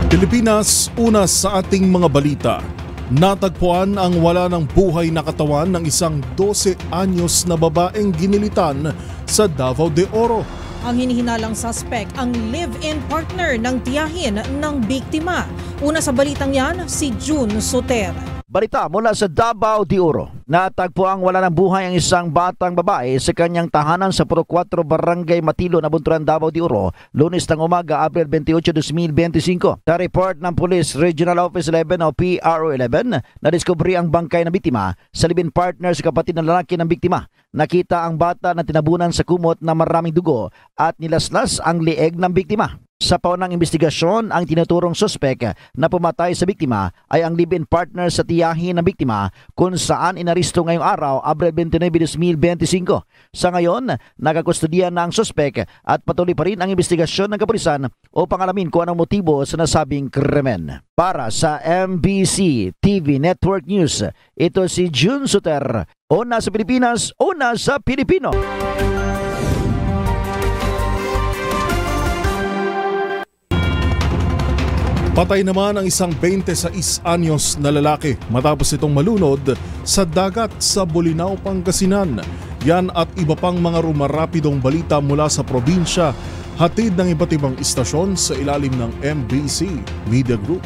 Pilipinas, una sa ating mga balita. Natagpuan ang wala ng buhay na katawan ng isang 12 anyos na babaeng ginilitan sa Davao de Oro. Ang hinihinalang suspect ang live-in partner ng tiyahin ng biktima. Una sa balitang yan, si June Soter. Balita mula sa Davao de Oro. Natagpuang wala ng buhay ang isang batang babae sa kanyang tahanan sa Puro 4 Barangay Matilo, Nabunturan, Davao de Oro, Lunes ng umaga, Abril 28, 2025. Sa report ng Police Regional Office 11 o PRO 11, nadiskubre ang bangkay ng biktima sa live-in partner sa kapatid ng lalaki ng biktima. Nakita ang bata na tinabunan sa kumot na maraming dugo at nilaslas ang lieg ng biktima. Sa paunang investigasyon, ang tinuturong suspek na pumatay sa biktima ay ang live-in partner sa tiyahin ng biktima kung saan inaristo ngayong araw, Abril 29, 2025. Sa ngayon, nagakustodiya na ang suspek at patuloy pa rin ang investigasyon ng kapulisan upang alamin kung anong motibo sa nasabing krimen. Para sa MBC TV Network News, ito si June Soter. Una sa Pilipinas, una sa Pilipino. Patay naman ang isang 26 anyos na lalaki matapos itong malunod sa dagat sa Bolinao, Pangasinan. Yan at iba pang mga rumarapidong balita mula sa probinsya, hatid ng iba't ibang istasyon sa ilalim ng MBC Media Group.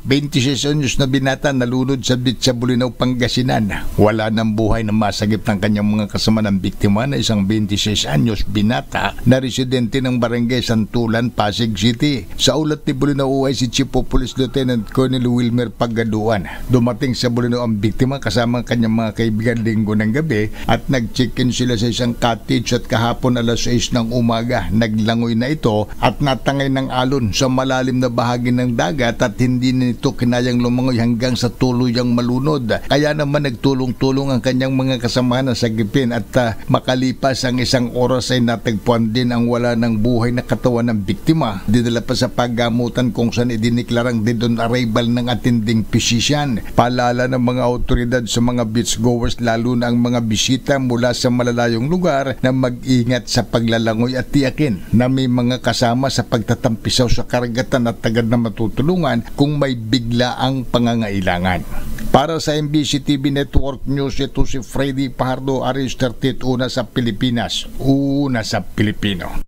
Anyos na binata nalunod sa beach sa Bolinao, Pangasinan. Wala ng buhay na masagip ng kanyang mga kasama ng biktima na isang 26 anyos binata na residente ng Barangay Santulan, Pasig City. Sa ulat ni Bolinao ay si Chief of Police Lieutenant Colonel Wilmer Pagaduan. Dumating sa Bolinao ang biktima kasama ang kanyang mga kaibigan linggo ng gabi at nag-check-in sila sa isang cottage at kahapon alas 6 ng umaga. Naglangoy na ito at natangay ng alon sa malalim na bahagi ng dagat at hindi ito kinayang lumangoy hanggang sa tuluyang malunod. Kaya naman nagtulong-tulong ang kanyang mga kasamahan na sagipin at makalipas ang isang oras ay natagpuan din ang wala ng buhay na katawan ng biktima. Dinala pa sa paggamutan kung saan idiniklarang dead on arrival ng attending physician. Paalala ng mga otoridad sa mga beachgoers lalo na ang mga bisita mula sa malalayong lugar na mag-ingat sa paglalangoy at tiyakin na may mga kasama sa pagtatampisaw sa karagatan at agad na matutulungan kung may bigla ang pangangailangan. Para sa MBC TV Network News, ito si Freddy Pajardo, Aris 38, una sa Pilipinas, una sa Pilipino.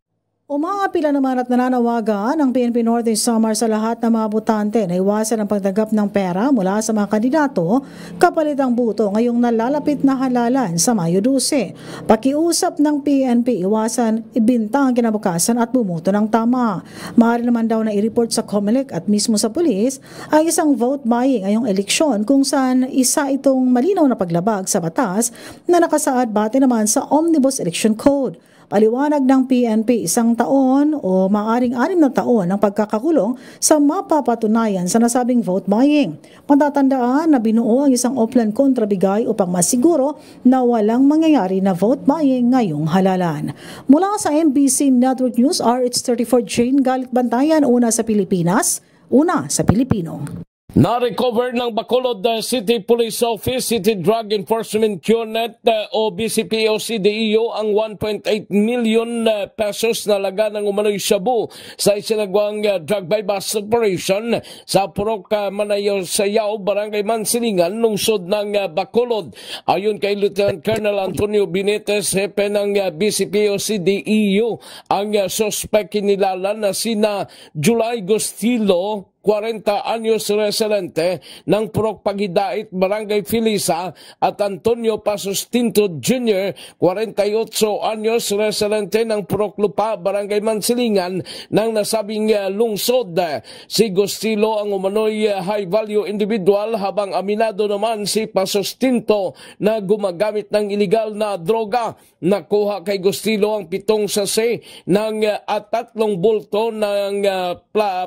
Umaapila naman at nananawagan ng PNP Northern Samar sa lahat ng mga botante na iwasan ang pagtanggap ng pera mula sa mga kandidato kapalit ang buto ngayong nalalapit na halalan sa Mayo 12. Pakiusap ng PNP, iwasan ibinta ang kinabukasan at bumuto ng tama. Maaari naman daw na i-report sa COMELEC at mismo sa pulis ay isang vote buying ngayong eleksyon kung saan isa itong malinaw na paglabag sa batas na nakasaad bate naman sa Omnibus Election Code. Paliwanag ng PNP, 1 taon o maaaring 6 na taon ang pagkakakulong sa mapapatunayan sa nasabing vote buying. Matatandaan na binuo ang isang offline kontrabigay upang masiguro na walang mangyayari na vote buying ngayong halalan. Mula sa MBC Network News, RH34 Jane Galit Bantayan, una sa Pilipinas, una sa Pilipino. Na-recover ng Bacolod City Police Office, City Drug Enforcement Unit o BCPO-CDEO ang 1.8 million pesos na laga ng umano'y shabu sa isinagawang drug bypass operation sa Purok Manayaw, Sayaw, Barangay Mansilingan, lungsod ng Bacolod. Ayon kay Lieutenant Colonel Antonio Binetes, hepe ng BCPO-CDEO, ang suspect kinilalan na sina July Gostilo, 40 anyos residente ng Purok Pagidait, Barangay Filisa, at Antonio Pasustinto Jr., 48 anyos residente ng Purok Lupa, Barangay Mansilingan, ng nasabing lungsod. Si Gostilo ang umano'y high-value individual habang aminado naman si Pasustinto na gumagamit ng iligal na droga. Nakuha kay Gostilo ang 7 sase ng at 3 bulto ng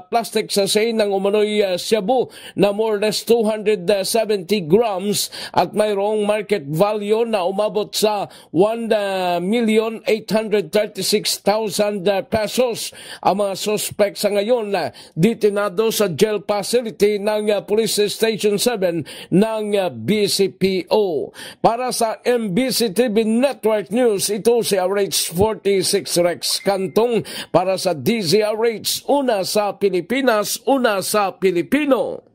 plastic sase ng ng umano'y shabu na more or less 270 grams at mayroong market value na umabot sa 1,836,000 pesos. Ang mga suspect sa ngayon detenado sa jail facility ng Police Station 7 ng BCPO. Para sa MBC TV Network News, ito si RH46 Rex Cantong para sa DZRH, una sa Pilipinas, una sa Pilipino.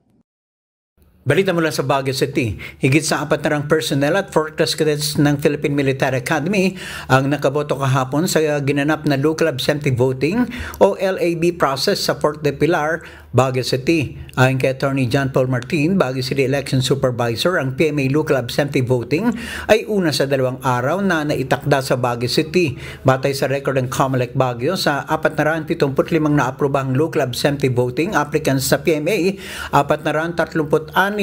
Balita mula sa Baguio City, higit sa 400 personnel at 4 class cadets ng Philippine Military Academy ang nakaboto kahapon sa ginanap na local absentee voting o LAB process sa Fort de Pilar, Baguio City. Ayon kay Attorney John Paul Martin, Baguio City Election Supervisor, ang PMA local absentee voting ay una sa 2 araw na naitakda sa Baguio City. Batay sa record ng COMELEC Baguio, sa 475 na-aprobahang local absentee voting applicants sa PMA, 436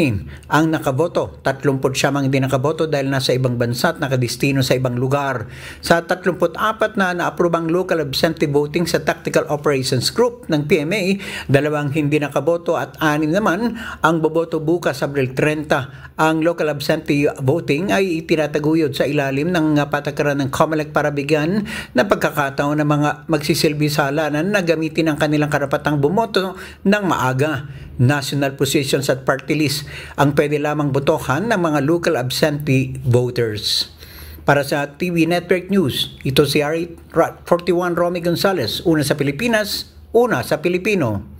ang nakaboto. 30 siyang hindi nakaboto dahil nasa ibang bansa at nakadistino sa ibang lugar. Sa 34 na na-aprobang local absentee voting sa Tactical Operations Group ng PMA, 2 hindi nakaboto at 6 naman ang boboto bukas Abril 30. Ang local absentee voting ay itinataguyod sa ilalim ng patakaran ng COMELEC para bigyan ng pagkakataon ng mga magsisilbi sa halalan na gamitin ang kanilang karapatang bumoto ng maaga. National positions at party list ang pwede lamang botohan ng mga local absentee voters. Para sa TV Network News, ito si RH41 Romy Gonzales, una sa Pilipinas, una sa Pilipino.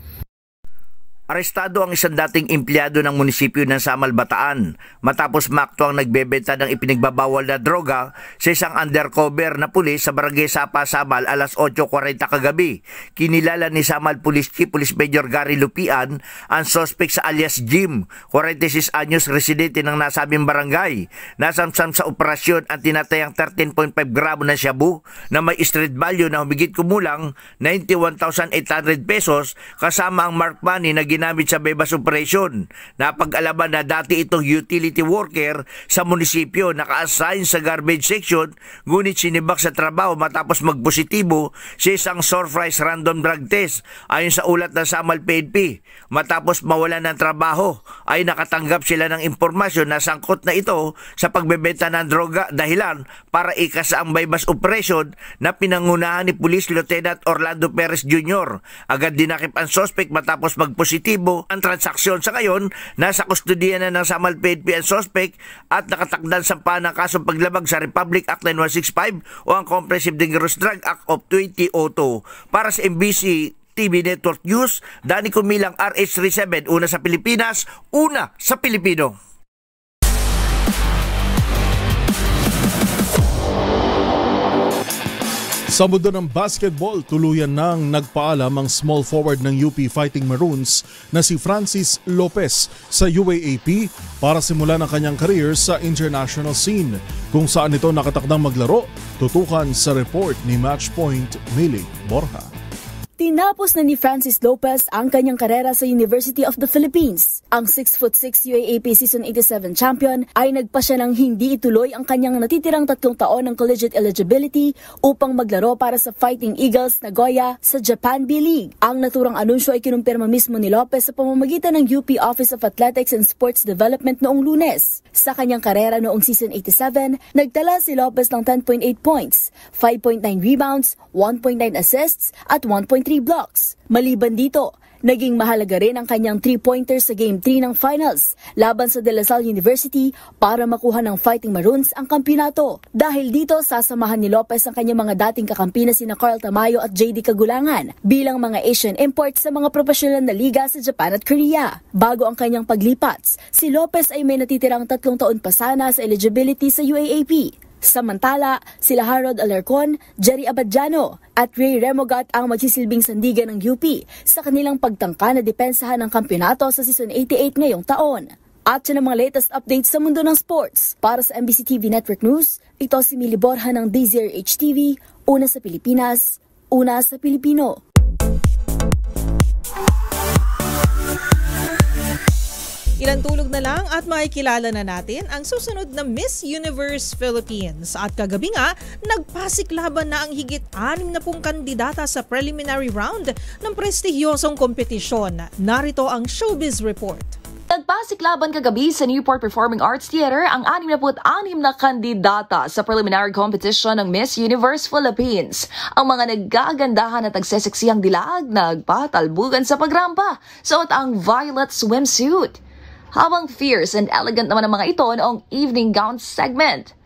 Arestado ang isang dating empleyado ng munisipyo ng Samal, Bataan matapos maakto ang nagbebenta ng ipinagbabawal na droga sa isang undercover na pulis sa Barangay Sapa, Samal alas 8:40 kagabi. Kinilala ni Samal Police Chief Police Major Gary Lupian ang suspect sa alias Jim, 46 anyos, residente ng nasabing barangay. Nasamsam sa operasyon ang tinatayang 13.5 gramo ng shabu na may street value na humigit kumulang 91,800 pesos kasama ang mark money na ginamit sa Bebas Operation. Napag-alaman na dati itong utility worker sa munisipyo, naka-assign sa garbage section, ngunit sinibak sa trabaho matapos magpositibo sa isang surprise random drug test. Ayon sa ulat ng Samal PNP, matapos mawalan ng trabaho ay nakatanggap sila ng impormasyon na sangkot na ito sa pagbebenta ng droga, dahilan para ikasa ang Bebas Operation na pinangunahan ni Police Lieutenant Orlando Perez Jr. Agad dinakip ang suspect matapos magpositibo ang transaksyon. Sa ngayon, nasa kustodiya na ng Samal PNP ang suspect at nakatakdang sampahan ng kasong paglabag sa Republic Act 9165 o ang Comprehensive Dangerous Drug Act of 2002. Para sa MBC TV Network News, Danny Kumilang, RH37, una sa Pilipinas, una sa Pilipino. Sa mundo ng basketball, tuluyan nang nagpaalam ang small forward ng UP Fighting Maroons na si Francis Lopez sa UAAP para simulan ang kanyang career sa international scene. Kung saan ito nakatakdang maglaro, tutukan sa report ni Matchpoint Millie Borja. Tinapos na ni Francis Lopez ang kanyang karera sa University of the Philippines. Ang 6'6" UAAP Season 87 champion ay nagpa siya ng hindi ituloy ang kanyang natitirang 3 taon ng collegiate eligibility upang maglaro para sa Fighting Eagles Nagoya sa Japan B-League. Ang naturang anunsyo ay kinumpirma mismo ni Lopez sa pamamagitan ng UP Office of Athletics and Sports Development noong Lunes. Sa kanyang karera noong Season 87, nagtala si Lopez ng 10.8 points, 5.9 rebounds, 1.9 assists at 1.3 blocks. Maliban dito, naging mahalaga rin ang kanyang 3-pointers sa Game 3 ng Finals laban sa De La Salle University para makuha ng Fighting Maroons ang kampyonato. Dahil dito, sasamahan ni Lopez ang kanyang mga dating kakampi na sina Carl Tamayo at JD Kagulangan bilang mga Asian imports sa mga profesional na liga sa Japan at Korea. Bago ang kanyang paglipat, si Lopez ay may natitirang 3 taon pa sana sa eligibility sa UAAP. Samantala, sila Harold Alarcon, Jerry Abadjano at Ray Remogat ang magsisilbing sandigan ng UP sa kanilang pagtangka na depensahan ng kampyonato sa Season 88 ngayong taon. At yan ang mga latest updates sa mundo ng sports. Para sa MBC TV Network News, ito si Millie Borja ng DZRH TV, una sa Pilipinas, una sa Pilipino. Ilang tulog na lang at makikilala na natin ang susunod na Miss Universe Philippines. At kagabi nga, nagpasiklaban na ang higit 60 kandidata sa preliminary round ng prestigyosong kompetisyon. Narito ang Showbiz Report. Nagpasiklaban kagabi sa Newport Performing Arts Theater ang 66 na kandidata sa preliminary competition ng Miss Universe Philippines. Ang mga nagagandahan at nagseseksihang dilag nagpatalbugan sa pagrampa, suot ang violet swimsuit. Habang fierce and elegant naman ang mga ito noong evening gown segment.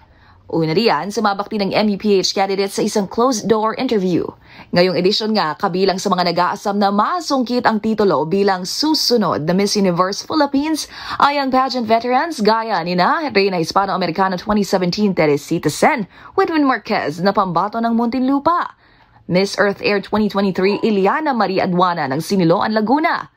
Una riyan, sumabak din ng MUPH candidates sa isang closed-door interview. Ngayong edisyon nga, kabilang sa mga nag-aasam na masungkit ang titulo bilang susunod na Miss Universe Philippines ay ang pageant veterans gaya ni na Reyna Hispano-Americana 2017 Teresita Sen, Whitwin Marquez na pambato ng Muntinlupa, Miss Earth Air 2023 Iliana Marie Aduana ng Siniloan, Laguna,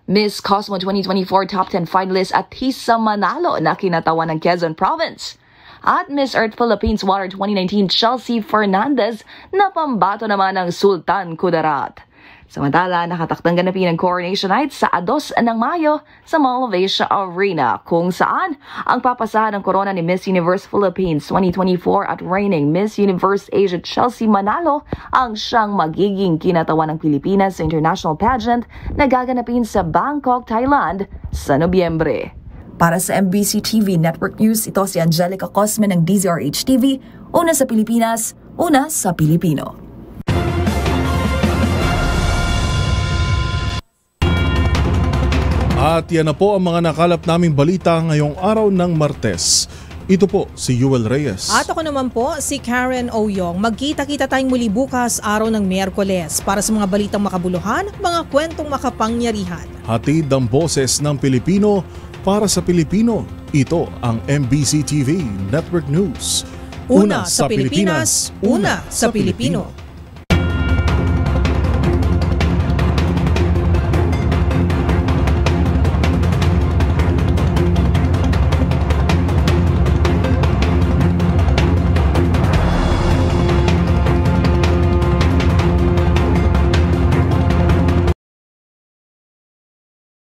Miss Cosmo 2024 Top 10 finalist at Tisa Manalo na kinatawan ng Quezon Province. At Miss Earth Philippines Water 2019 Chelsea Fernandez na pambato naman ng Sultan Kudarat. Samantala, nakatakdang ganapin ang coronation night sa 2 ng Mayo sa Mall of Asia Arena, kung saan ang papasahan ng korona ni Miss Universe Philippines 2024 at reigning Miss Universe Asia Chelsea Manalo ang siyang magiging kinatawan ng Pilipinas sa international pageant na gaganapin sa Bangkok, Thailand sa Nobyembre. Para sa MBC TV Network News, ito si Angelica Cosme ng DZRH TV, una sa Pilipinas, una sa Pilipino. At yan na po ang mga nakalap naming balita ngayong araw ng Martes. Ito po si Yuel Reyes. At ako naman po si Karen Oyong. Magkita-kita tayong muli bukas araw ng Miyerkules para sa mga balitang makabuluhan, mga kwentong makapangyarihan. Hatid ang boses ng Pilipino para sa Pilipino. Ito ang MBC TV Network News. Una sa Pilipinas, una sa Pilipino.